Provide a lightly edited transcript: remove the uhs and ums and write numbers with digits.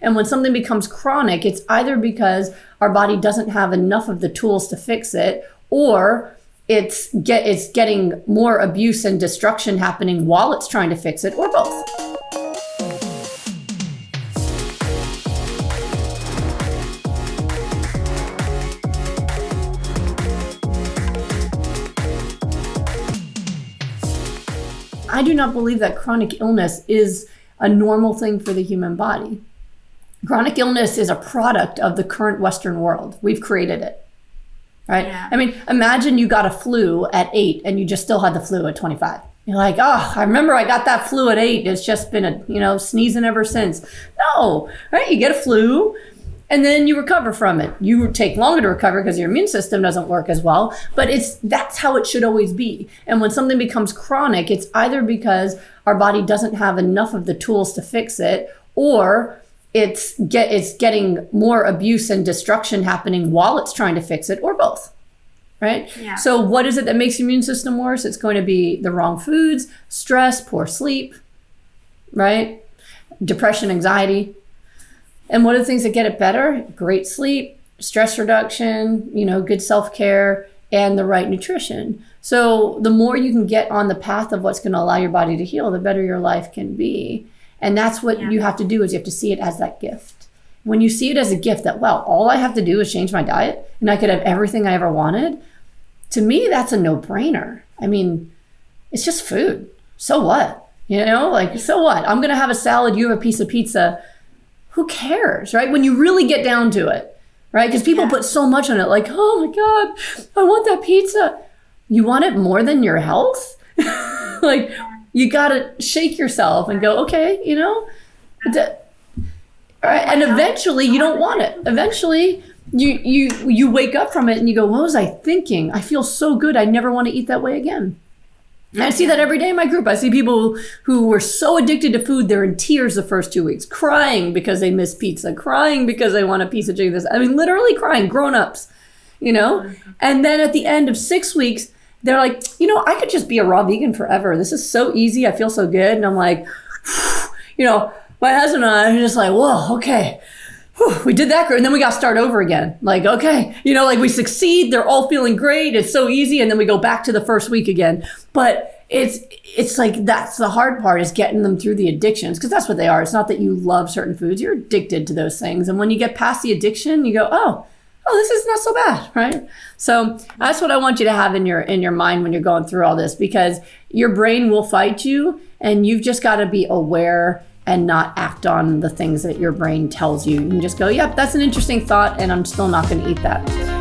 And when something becomes chronic, it's either because our body doesn't have enough of the tools to fix it, or it's getting more abuse and destruction happening while it's trying to fix it, or both. I do not believe that chronic illness is a normal thing for the human body. Chronic illness is a product of the current Western world. We've created it, right? Yeah. I mean, imagine you got a flu at 8 and you just still had the flu at 25. You're like, oh, I remember I got that flu at 8. It's just been sneezing ever since. No, right? You get a flu and then you recover from it. You take longer to recover because your immune system doesn't work as well, but that's how it should always be. And when something becomes chronic, it's either because our body doesn't have enough of the tools to fix it, or it's getting more abuse and destruction happening while it's trying to fix it, or both, right? Yeah. So what is it that makes your immune system worse? It's going to be the wrong foods, stress, poor sleep, right? Depression, anxiety. And what are the things that get it better? Great sleep, stress reduction, good self-care, and the right nutrition. So the more you can get on the path of what's going to allow your body to heal, the better your life can be. And that's what you have to do, is you have to see it as that gift. When you see it as a gift that, wow, all I have to do is change my diet and I could have everything I ever wanted, to me, that's a no-brainer. I mean, it's just food. So what? So what? I'm going to have a salad, you have a piece of pizza. Who cares, right? When you really get down to it, right? Because people put so much on it, like, oh my God, I want that pizza. You want it more than your health? Like, you got to shake yourself and go, okay, all right. And eventually you don't want it. Eventually you wake up from it and you go, what was I thinking? I feel so good. I never want to eat that way again. And I see that every day in my group. I see people who were so addicted to food, they're in tears the first 2 weeks, crying because they miss pizza, crying because they want a piece of chicken. I mean, literally crying, grown-ups, And then at the end of 6 weeks, they're like, I could just be a raw vegan forever. This is so easy. I feel so good. And I'm like, my husband and I are just like, whoa, okay. We did that, and then we got to start over again. Like, okay, we succeed. They're all feeling great. It's so easy. And then we go back to the first week again. But it's like, that's the hard part, is getting them through the addictions, because that's what they are. It's not that you love certain foods. You're addicted to those things. And when you get past the addiction, you go, oh, this is not so bad, right? So that's what I want you to have in your mind when you're going through all this, because your brain will fight you, and you've just got to be aware and not act on the things that your brain tells you. You can just go, yep, that's an interesting thought, and I'm still not going to eat that.